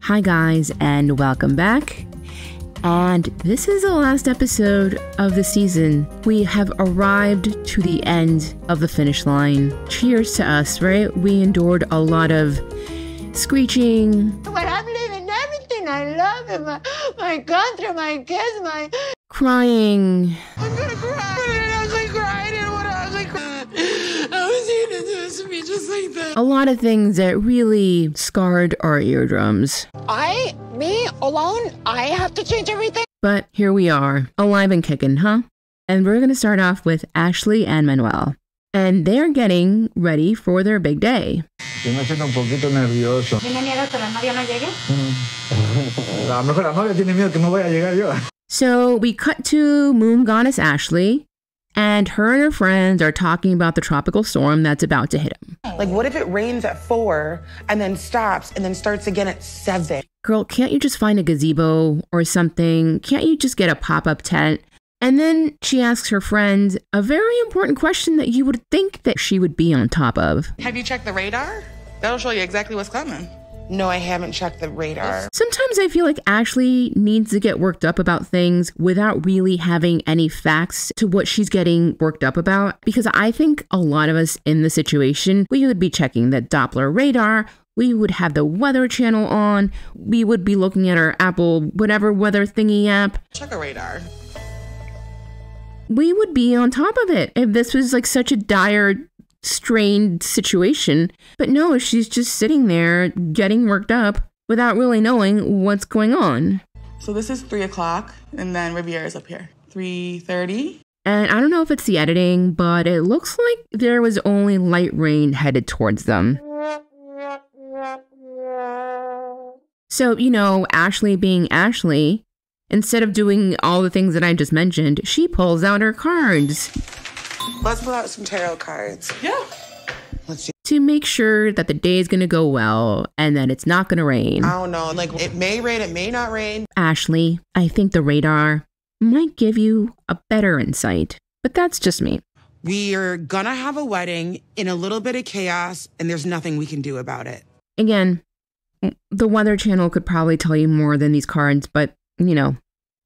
Hi guys, and welcome back. And this is the last episode of the season. We have arrived to the end of the finish line. Cheers to us, right? We endured a lot of screeching. But I'm leaving everything I love in my country, my kids, my... Crying. I'm gonna cry. I was like crying and what I was like crying. I was eating this to me just like that. A lot of things that really scarred our eardrums. Me alone, I have to change everything. But here we are, alive and kicking, huh? And we're gonna start off with Ashley and Manuel. And they're getting ready for their big day. Yo me siento un poquito nervioso. ¿Tiene miedo que la novia no llegue? A lo mejor la novia tiene miedo que no vaya a llegar yo. So we cut to Moon Goddess Ashley, and her friends are talking about the tropical storm that's about to hit them. Like, what if it rains at 4 and then stops and then starts again at 7? Girl, can't you just find a gazebo or something? Can't you just get a pop-up tent? And then she asks her friend a very important question that you would think that she would be on top of. Have you checked the radar? That'll show you exactly what's coming. No, I haven't checked the radar. Sometimes I feel like Ashley needs to get worked up about things without really having any facts to what she's getting worked up about. Because I think a lot of us in the situation, we would be checking the Doppler radar. We would have the weather channel on. We would be looking at our Apple whatever weather thingy app. Check a radar. We would be on top of it if this was like such a dire, strained situation. But no, she's just sitting there getting worked up without really knowing what's going on. So this is 3 o'clock, and then Riviera's up here. 3:30. And I don't know if it's the editing, but it looks like there was only light rain headed towards them. So, you know, Ashley being Ashley, instead of doing all the things that I just mentioned, she pulls out her cards. Let's pull out some tarot cards. Yeah. Let's see. To make sure that the day is going to go well and that it's not going to rain. I don't know. Like, it may rain, it may not rain. Ashley, I think the radar might give you a better insight, but that's just me. We're gonna have a wedding in a little bit of chaos, and there's nothing we can do about it. Again, the Weather Channel could probably tell you more than these cards, but, you know,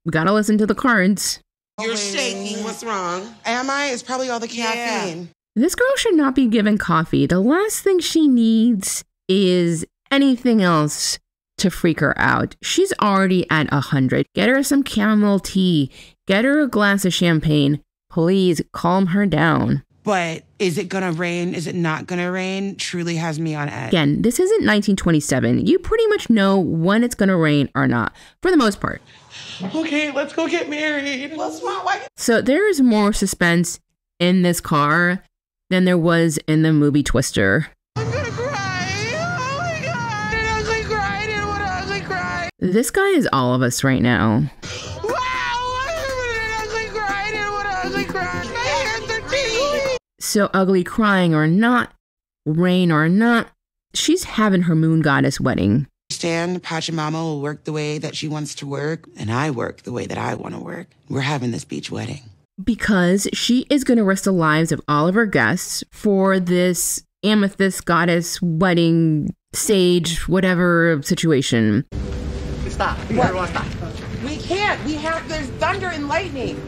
we gotta listen to the cards. You're shaking. What's wrong? Am I? It's probably all the caffeine. Yeah. This girl should not be given coffee. The last thing she needs is anything else to freak her out. She's already at 100. Get her some chamomile tea. Get her a glass of champagne. Please calm her down. But is it gonna rain? Is it not gonna rain? Truly has me on edge. Again, this isn't 1927. You pretty much know when it's gonna rain or not, for the most part. Okay, let's go get married. Let's not like. So there is more suspense in this car than there was in the movie Twister. I'm gonna cry. Oh my God. And I was like crying and what I was like crying. This guy is all of us right now. Wow. I was like crying and what I was like crying. My hands are tingling. So ugly, crying or not, rain or not, she's having her Moon Goddess wedding. Understand, Pachamama will work the way that she wants to work, and I work the way that I want to work. We're having this beach wedding. Because she is going to risk the lives of all of her guests for this amethyst goddess wedding stage, whatever situation. Stop. Everyone stop. We can't. There's thunder and lightning.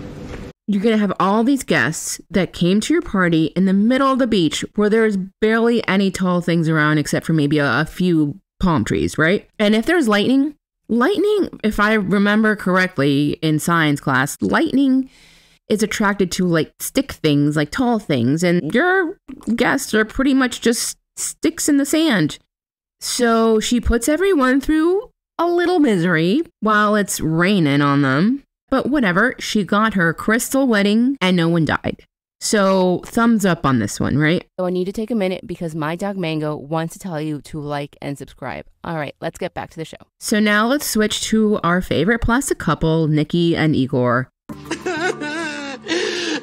You're going to have all these guests that came to your party in the middle of the beach where there's barely any tall things around except for maybe a few palm trees, right? And if there's lightning, if I remember correctly in science class, lightning is attracted to like stick things, like tall things, and your guests are pretty much just sticks in the sand. So she puts everyone through a little misery while it's raining on them. But whatever, she got her crystal wedding and no one died. So thumbs up on this one, right? So I need to take a minute because my dog Mango wants to tell you to like and subscribe. All right, let's get back to the show. So now let's switch to our favorite plastic couple, Nikki and Igor. I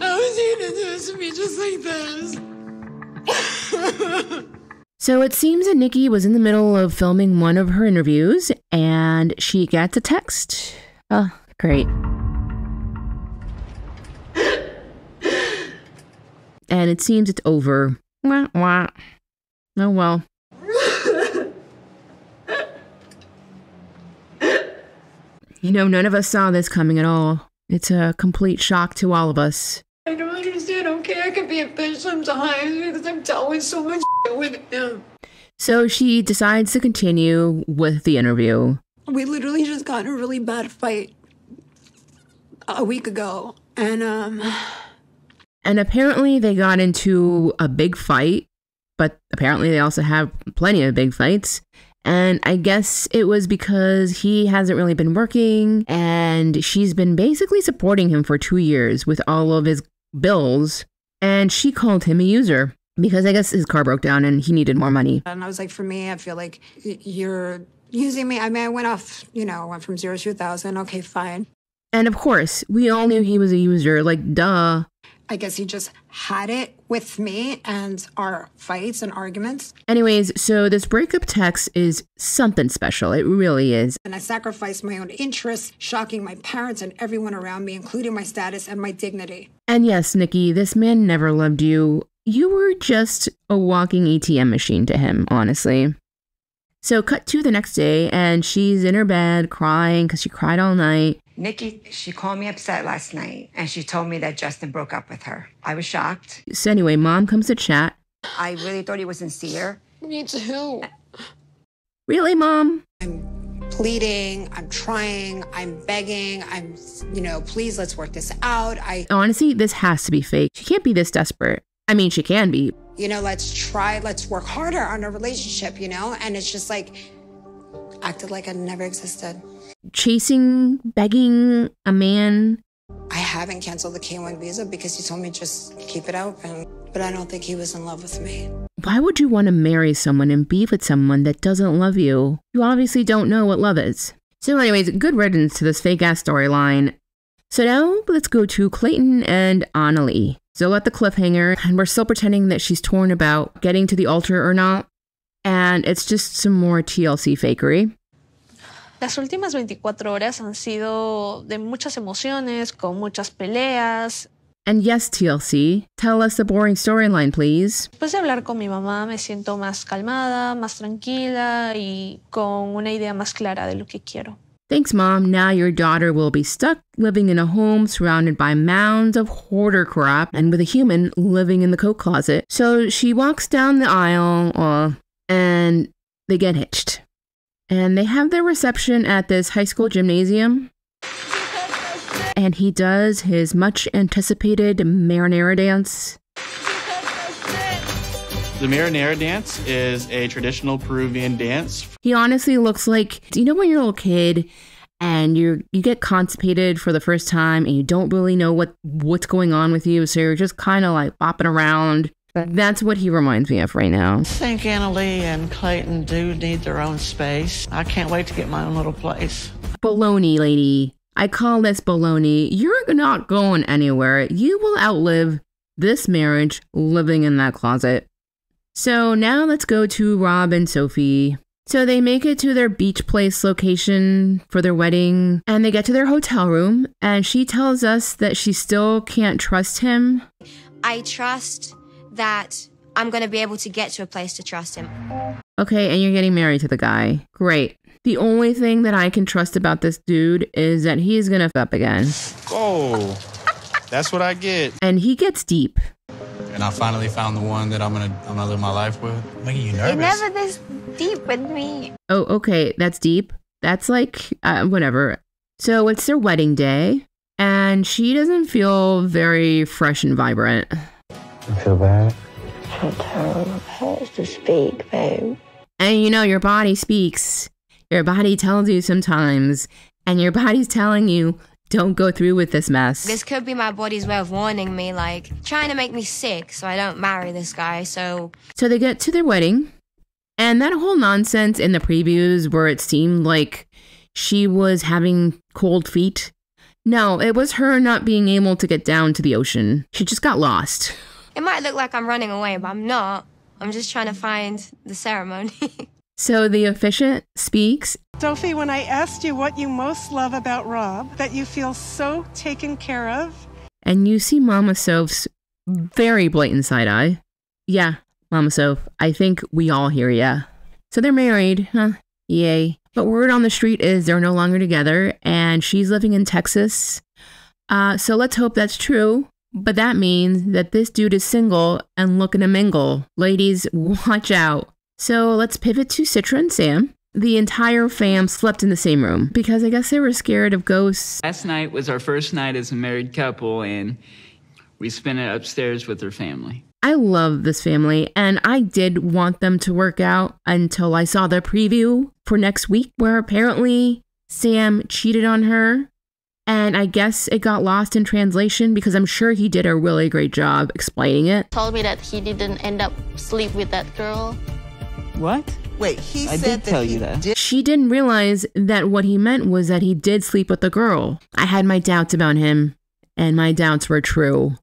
was eating this to me just like this. So it seems that Nikki was in the middle of filming one of her interviews and she gets a text. Oh, great. And it seems it's over. Wah, wah. Oh well. You know, none of us saw this coming at all. It's a complete shock to all of us. I don't understand. Okay, I can be a bitch sometimes because I'm dealt with so much with him. So she decides to continue with the interview. We literally just got in a really bad fight a week ago. And apparently they got into a big fight, but apparently they also have plenty of big fights. And I guess it was because he hasn't really been working and she's been basically supporting him for 2 years with all of his bills. And she called him a user because I guess his car broke down and he needed more money. I was like, for me, I feel like you're using me. I mean, I went off, went from 0 to 1,000. Okay, fine. And of course, we all knew he was a user, like, duh. I guess he just had it with me and our fights and arguments. Anyways, so this breakup text is something special. It really is. And I sacrificed my own interests, shocking my parents and everyone around me, including my status and my dignity. And yes, Nikki, this man never loved you. You were just a walking ATM machine to him, honestly. So cut to the next day, and she's in her bed crying because she cried all night. Nikki, she called me upset last night, and she told me that Justin broke up with her. I was shocked. So anyway, Mom comes to chat. I really thought he was sincere. Me too. Really, Mom? I'm pleading, I'm trying, I'm begging, please, let's work this out. Honestly, this has to be fake. She can't be this desperate. I mean, she can be. Let's work harder on a relationship, And it's just like, acted like I never existed. Chasing, begging a man. I haven't canceled the K1 visa because he told me just keep it open. But I don't think he was in love with me. Why would you want to marry someone and be with someone that doesn't love you? You obviously don't know what love is. So anyways, good riddance to this fake-ass storyline. So now let's go to Clayton and Anali. Still at the cliffhanger, and we're still pretending that she's torn about getting to the altar or not. And it's just some more TLC fakery. Las últimas 24 horas han sido de muchas emociones, con muchas peleas. And yes, TLC, tell us the boring storyline, please. Después de hablar con mi mamá, me siento más calmada, más tranquila y con una idea más clara de lo que quiero. Thanks, Mom. Now your daughter will be stuck living in a home surrounded by mounds of hoarder crap and with a human living in the coat closet. So she walks down the aisle and they get hitched. And they have their reception at this high school gymnasium. And he does his much anticipated marinara dance. The marinara dance is a traditional Peruvian dance. He honestly looks like, do you know when you're a little kid and you get constipated for the first time and you don't really know what's going on with you, so you're just kind of like bopping around? That's what he reminds me of right now. I think Anali and Clayton do need their own space. I can't wait to get my own little place. Baloney, lady. I call this baloney. You're not going anywhere. You will outlive this marriage living in that closet. So now let's go to Rob and Sophie. So they make it to their beach place location for their wedding, and they get to their hotel room, and she tells us that she still can't trust him. I trust that I'm going to be able to get to a place to trust him. Okay, and you're getting married to the guy. Great. The only thing that I can trust about this dude is that he's going to f up again. Oh, that's what I get. And he gets deep. And I finally found the one that I'm gonna live my life with. Making you nervous. You're never this deep with me. Oh, okay, that's deep. That's like, whatever. So it's their wedding day, and she doesn't feel very fresh and vibrant. You feel bad? I feel terrible. It hurts to speak, babe. And your body speaks. Your body tells you sometimes, and your body's telling you, don't go through with this mess. This could be my body's way of warning me, like trying to make me sick so I don't marry this guy, So they get to their wedding, and that whole nonsense in the previews where it seemed like she was having cold feet. No, it was her not being able to get down to the ocean. She just got lost. It might look like I'm running away, but I'm not. I'm just trying to find the ceremony. So the officiant speaks. Sophie, when I asked you what you most love about Rob, that you feel so taken care of. And you see Mama Soph's very blatant side eye. Yeah, Mama Soph, I think we all hear ya. So they're married, huh? Yay. But word on the street is they're no longer together and she's living in Texas. So let's hope that's true. But that means that this dude is single and looking to mingle. Ladies, watch out. So let's pivot to Citra and Sam. The entire fam slept in the same room because I guess they were scared of ghosts. Last night was our first night as a married couple, and we spent it upstairs with their family. I love this family, and I did want them to work out until I saw the preview for next week, where apparently Sam cheated on her. And I guess it got lost in translation because I'm sure he did a really great job explaining it. Told me that he didn't end up sleep with that girl. What? Wait, he I said did tell you that. She didn't realize that what he meant was that he did sleep with the girl. I had my doubts about him, and my doubts were true.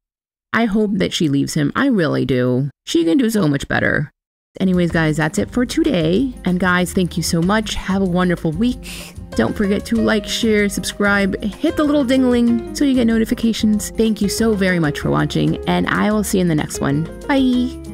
I hope that she leaves him. I really do. She can do so much better. Anyways, guys, that's it for today. And guys, thank you so much. Have a wonderful week. Don't forget to like, share, subscribe, hit the little ding-a-ling so you get notifications. Thank you so very much for watching, and I will see you in the next one. Bye!